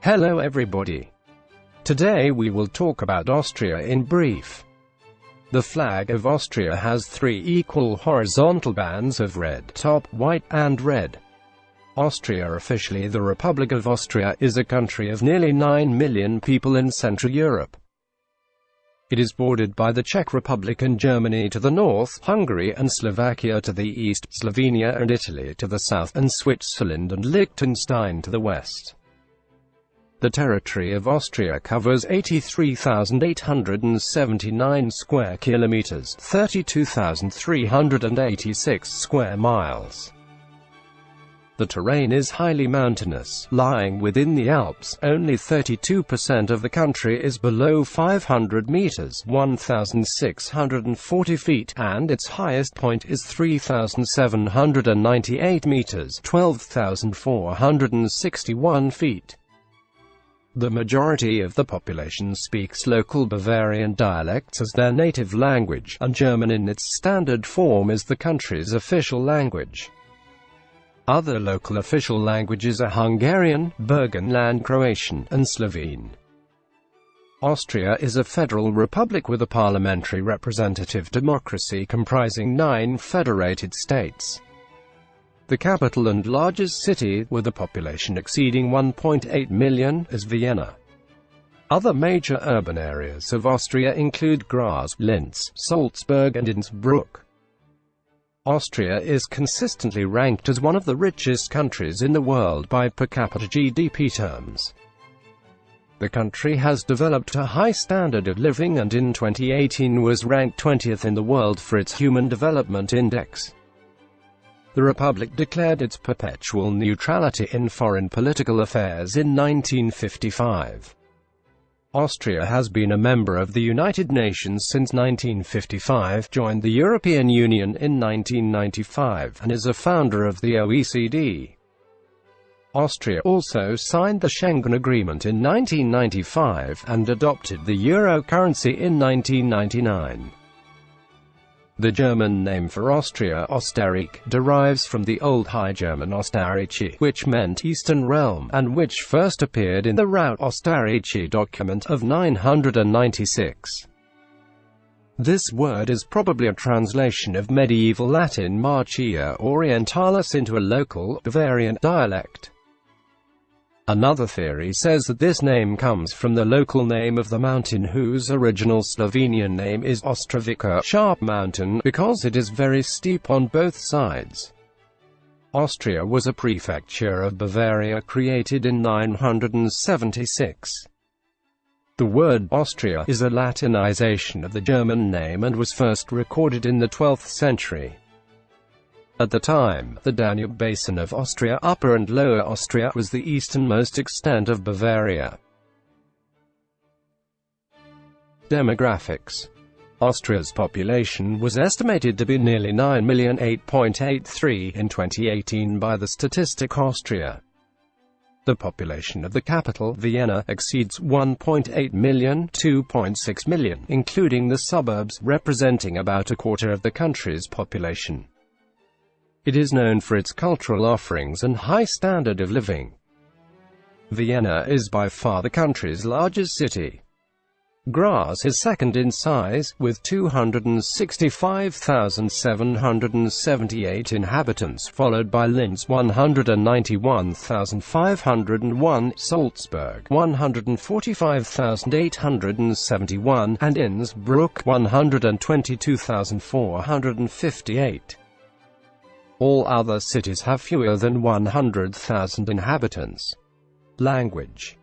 Hello everybody. Today we will talk about Austria in brief. The flag of Austria has three equal horizontal bands of red top, white, and red. Austria, officially the Republic of Austria, is a country of nearly 9 million people in Central Europe. It is bordered by the Czech Republic and Germany to the north, Hungary and Slovakia to the east, Slovenia and Italy to the south, and Switzerland and Liechtenstein to the west. The territory of Austria covers 83,879 square kilometers, 32,386 square miles. The terrain is highly mountainous, lying within the Alps. Only 32% of the country is below 500 meters, 1,640 feet, and its highest point is 3,798 meters, 12,461 feet. The majority of the population speaks local Bavarian dialects as their native language, and German in its standard form is the country's official language. Other local official languages are Hungarian, Burgenland Croatian, and Slovene. Austria is a federal republic with a parliamentary representative democracy comprising 9 federated states. The capital and largest city, with a population exceeding 1.8 million, is Vienna. Other major urban areas of Austria include Graz, Linz, Salzburg and Innsbruck. Austria is consistently ranked as one of the richest countries in the world by per capita GDP terms. The country has developed a high standard of living and in 2018 was ranked 20th in the world for its Human Development Index. The Republic declared its perpetual neutrality in foreign political affairs in 1955. Austria has been a member of the United Nations since 1955, joined the European Union in 1995, and is a founder of the OECD. Austria also signed the Schengen Agreement in 1995, and adopted the euro currency in 1999. The German name for Austria, Österreich, derives from the Old High German Österreichi, which meant Eastern Realm, and which first appeared in the Raut Österreichi document of 996. This word is probably a translation of medieval Latin Marcia Orientalis into a local, Bavarian, dialect. Another theory says that this name comes from the local name of the mountain whose original Slovenian name is Ostravica, Sharp Mountain, because it is very steep on both sides. Austria was a prefecture of Bavaria created in 976. The word Austria is a Latinization of the German name and was first recorded in the 12th century. At the time, the Danube basin of Austria, Upper and Lower Austria, was the easternmost extent of Bavaria. Demographics. Austria's population was estimated to be nearly 9,008,883 in 2018 by the Statistik Austria. The population of the capital, Vienna, exceeds 1.8 million, 2.6 million, including the suburbs, representing about a quarter of the country's population. It is known for its cultural offerings and high standard of living. Vienna is by far the country's largest city. Graz is second in size, with 265,778 inhabitants, followed by Linz 191,501, Salzburg 145,871, and Innsbruck 122,458. All other cities have fewer than 100,000 inhabitants. Language.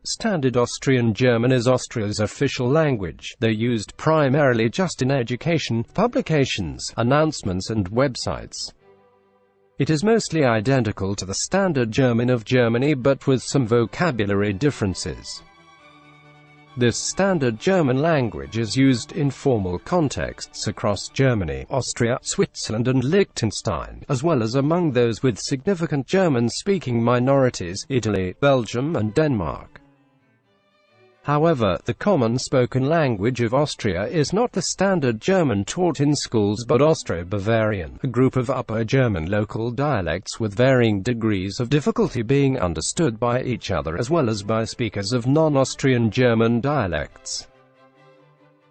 Standard Austrian German is Austria's official language, though used primarily just in education, publications, announcements and websites. It is mostly identical to the Standard German of Germany but with some vocabulary differences. This Standard German language is used in formal contexts across Germany, Austria, Switzerland and Liechtenstein, as well as among those with significant German-speaking minorities, Italy, Belgium and Denmark. However, the common spoken language of Austria is not the standard German taught in schools but Austro-Bavarian, a group of Upper German local dialects with varying degrees of difficulty being understood by each other as well as by speakers of non-Austrian German dialects.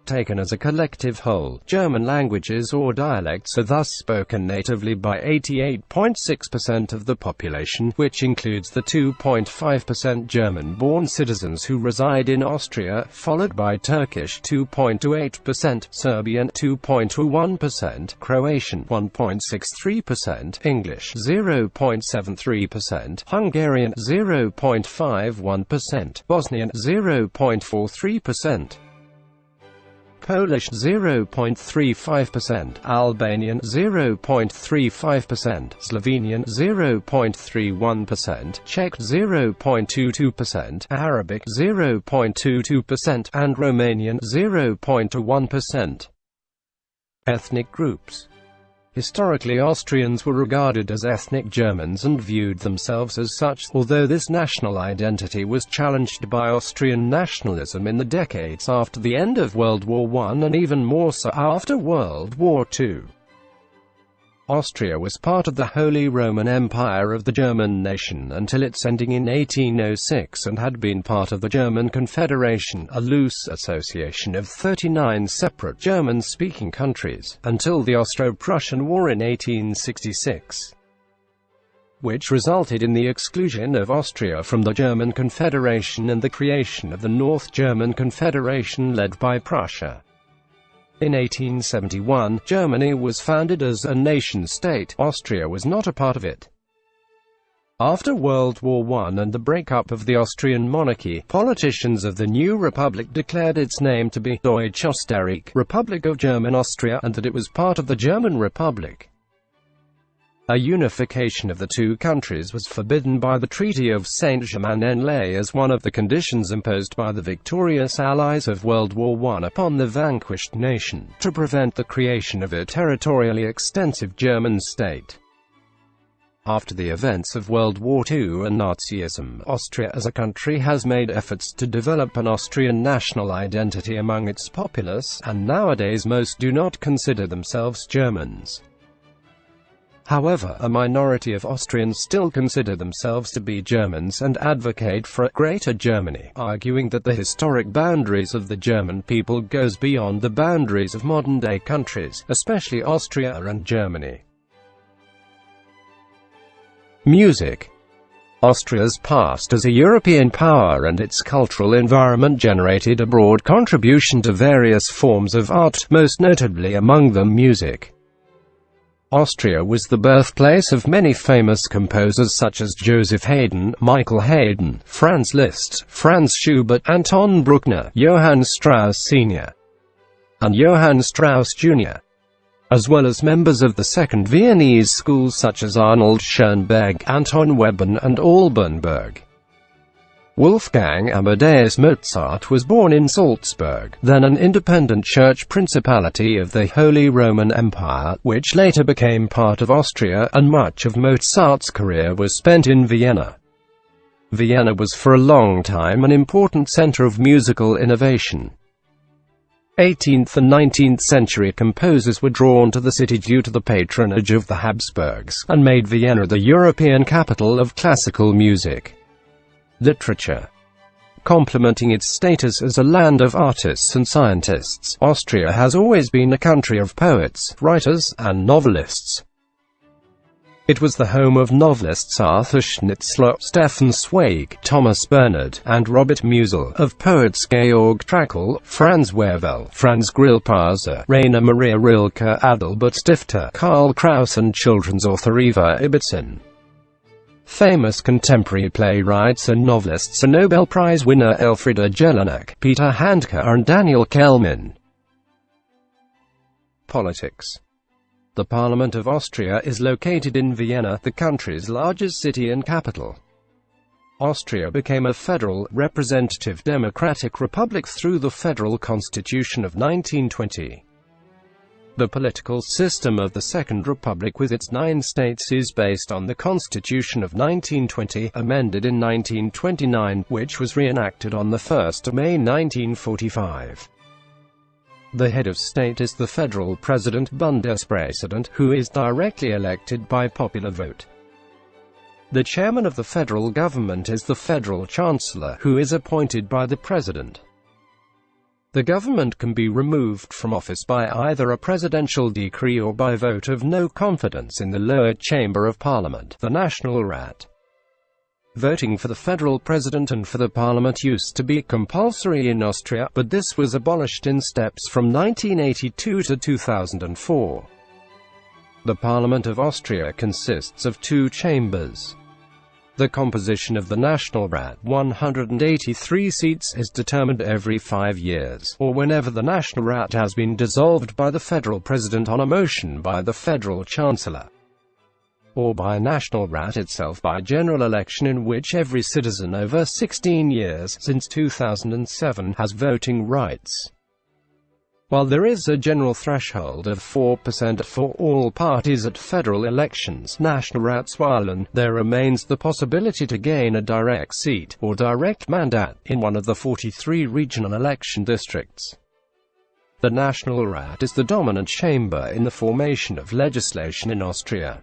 Taken as a collective whole, German languages or dialects are thus spoken natively by 88.6% of the population, which includes the 2.5% German-born citizens who reside in Austria, followed by Turkish 2.28%, Serbian 2.21%, Croatian 1.63%, English 0.73%, Hungarian 0.51%, Bosnian 0.43%. Polish 0.35%, Albanian 0.35%, Slovenian 0.31%, Czech 0.22%, Arabic 0.22%, and Romanian 0.1%. Ethnic groups. Historically, Austrians were regarded as ethnic Germans and viewed themselves as such, although this national identity was challenged by Austrian nationalism in the decades after the end of World War I and even more so after World War II. Austria was part of the Holy Roman Empire of the German nation until its ending in 1806 and had been part of the German Confederation, a loose association of 39 separate German-speaking countries, until the Austro-Prussian War in 1866, which resulted in the exclusion of Austria from the German Confederation and the creation of the North German Confederation led by Prussia. In 1871, Germany was founded as a nation-state. Austria was not a part of it. After World War I and the breakup of the Austrian monarchy, politicians of the new republic declared its name to be Deutsche Österreich, Republic of German Austria, and that it was part of the German Republic. A unification of the two countries was forbidden by the Treaty of Saint-Germain-en-Laye as one of the conditions imposed by the victorious Allies of World War I upon the vanquished nation, to prevent the creation of a territorially extensive German state. After the events of World War II and Nazism, Austria as a country has made efforts to develop an Austrian national identity among its populace, and nowadays most do not consider themselves Germans. However, a minority of Austrians still consider themselves to be Germans and advocate for a Greater Germany, arguing that the historic boundaries of the German people goes beyond the boundaries of modern-day countries, especially Austria and Germany. Music. Austria's past as a European power and its cultural environment generated a broad contribution to various forms of art, most notably among them music. Austria was the birthplace of many famous composers such as Joseph Haydn, Michael Haydn, Franz Liszt, Franz Schubert, Anton Bruckner, Johann Strauss Sr. and Johann Strauss Jr., as well as members of the Second Viennese schools such as Arnold Schoenberg, Anton Webern, and Alban Berg. Wolfgang Amadeus Mozart was born in Salzburg, then an independent church principality of the Holy Roman Empire, which later became part of Austria, and much of Mozart's career was spent in Vienna. Vienna was for a long time an important center of musical innovation. 18th and 19th century composers were drawn to the city due to the patronage of the Habsburgs, and made Vienna the European capital of classical music. Literature. Complementing its status as a land of artists and scientists, Austria has always been a country of poets, writers, and novelists. It was the home of novelists Arthur Schnitzler, Stefan Zweig, Thomas Bernhard, and Robert Musil, of poets Georg Trakl, Franz Werfel, Franz Grillparzer, Rainer Maria Rilke, Adalbert Stifter, Karl Kraus, and children's author Eva Ibbotson. Famous contemporary playwrights and novelists are Nobel Prize winner Elfriede Jelinek, Peter Handke, and Daniel Kellman. Politics. The Parliament of Austria is located in Vienna, the country's largest city and capital. Austria became a federal, representative democratic republic through the Federal Constitution of 1920. The political system of the Second Republic with its 9 states is based on the Constitution of 1920, amended in 1929, which was reenacted on 1 May 1945. The head of state is the federal president, Bundespräsident, who is directly elected by popular vote. The chairman of the federal government is the federal chancellor, who is appointed by the president. The government can be removed from office by either a presidential decree or by vote of no confidence in the lower chamber of parliament, the National Rat. Voting for the federal president and for the parliament used to be compulsory in Austria, but this was abolished in steps from 1982 to 2004. The Parliament of Austria consists of 2 chambers. The composition of the National Rat, 183 seats, is determined every 5 years, or whenever the National Rat has been dissolved by the federal president on a motion by the federal chancellor, or by National Rat itself by general election, in which every citizen over 16 years, since 2007, has voting rights. While there is a general threshold of 4% for all parties at federal elections, National Ratswahlen, there remains the possibility to gain a direct seat, or direct mandat, in one of the 43 regional election districts. The National Rat is the dominant chamber in the formation of legislation in Austria.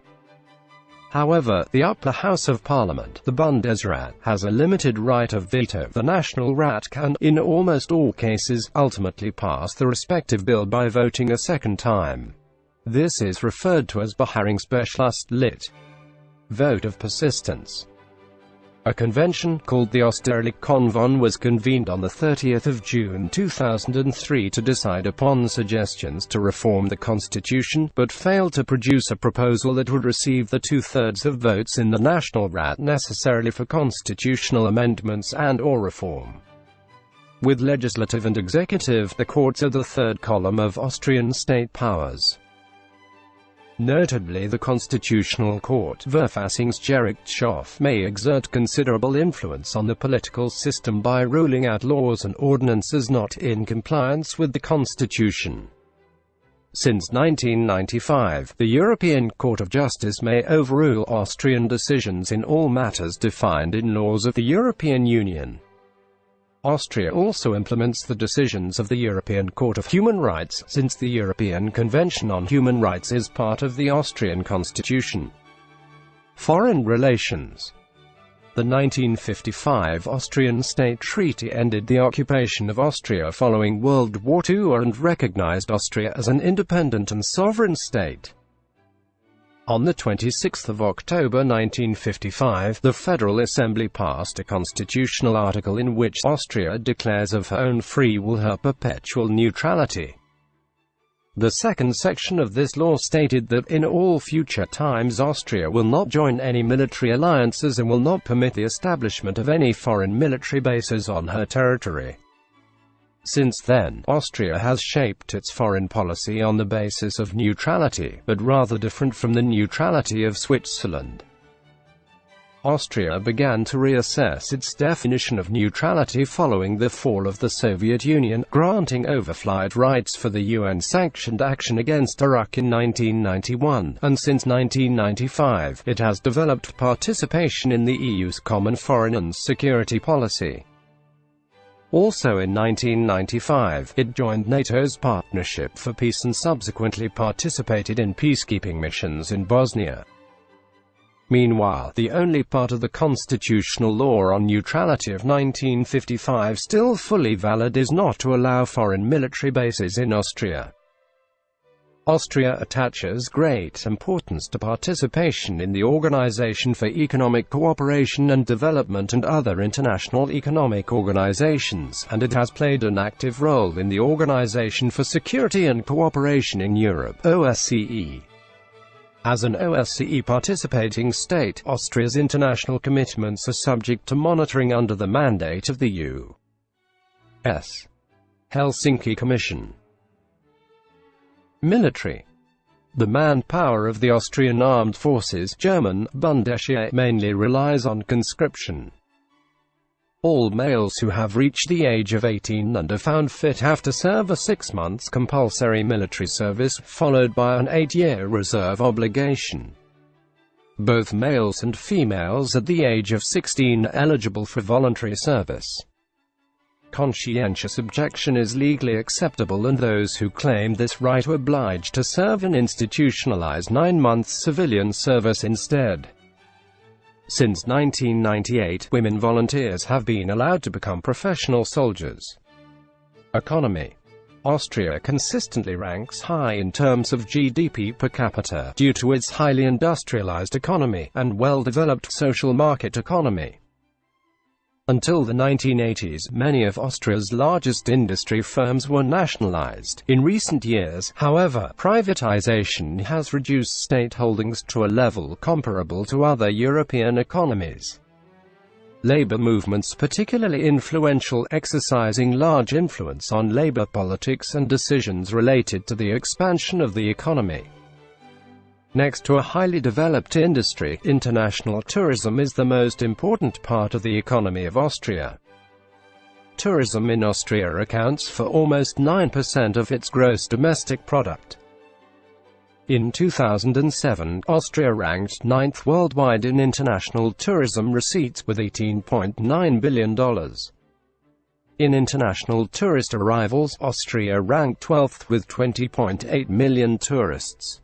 However, the upper house of parliament, the Bundesrat, has a limited right of veto. The National Rat can, in almost all cases, ultimately pass the respective bill by voting a second time. This is referred to as Beharrungsbeschluss, lit. Vote of persistence. A convention, called the Austira Convent, was convened on 30 June 2003 to decide upon suggestions to reform the constitution, but failed to produce a proposal that would receive the 2/3 of votes in the National Rat necessarily for constitutional amendments and/or reform. With legislative and executive, the courts are the third column of Austrian state powers. Notably, the Constitutional Court, Verfassungsgerichtshof, may exert considerable influence on the political system by ruling out laws and ordinances not in compliance with the Constitution. Since 1995, the European Court of Justice may overrule Austrian decisions in all matters defined in laws of the European Union. Austria also implements the decisions of the European Court of Human Rights, since the European Convention on Human Rights is part of the Austrian constitution. Foreign relations. The 1955 Austrian State Treaty ended the occupation of Austria following World War II and recognized Austria as an independent and sovereign state. On 26 October 1955, the Federal Assembly passed a constitutional article in which Austria declares of her own free will her perpetual neutrality. The second section of this law stated that in all future times Austria will not join any military alliances and will not permit the establishment of any foreign military bases on her territory. Since then, Austria has shaped its foreign policy on the basis of neutrality, but rather different from the neutrality of Switzerland. Austria began to reassess its definition of neutrality following the fall of the Soviet Union, granting overflight rights for the UN-sanctioned action against Iraq in 1991, and since 1995, it has developed participation in the EU's common foreign and security policy. Also in 1995, it joined NATO's Partnership for Peace and subsequently participated in peacekeeping missions in Bosnia. Meanwhile, the only part of the constitutional law on neutrality of 1955 still fully valid is not to allow foreign military bases in Austria. Austria attaches great importance to participation in the Organization for Economic Cooperation and Development and other international economic organizations, and it has played an active role in the Organization for Security and Cooperation in Europe, OSCE. As an OSCE participating state, Austria's international commitments are subject to monitoring under the mandate of the U.S. Helsinki Commission. Military. The manpower of the Austrian armed forces, German Bundesheer, mainly relies on conscription. All males who have reached the age of 18 and are found fit have to serve a 6 months compulsory military service, followed by an 8-year reserve obligation. Both males and females at the age of 16 are eligible for voluntary service. Conscientious objection is legally acceptable, and those who claim this right are obliged to serve an institutionalized 9 months civilian service instead. Since 1998, women volunteers have been allowed to become professional soldiers. Economy. Austria consistently ranks high in terms of GDP per capita, due to its highly industrialized economy, and well-developed social market economy. Until the 1980s, many of Austria's largest industry firms were nationalized. In recent years, however, privatization has reduced state holdings to a level comparable to other European economies. Labor movements, particularly influential, exercising large influence on labor politics and decisions related to the expansion of the economy. Next to a highly developed industry, international tourism is the most important part of the economy of Austria. Tourism in Austria accounts for almost 9% of its gross domestic product. In 2007, Austria ranked 9th worldwide in international tourism receipts with $18.9 billion. In international tourist arrivals, Austria ranked 12th with 20.8 million tourists.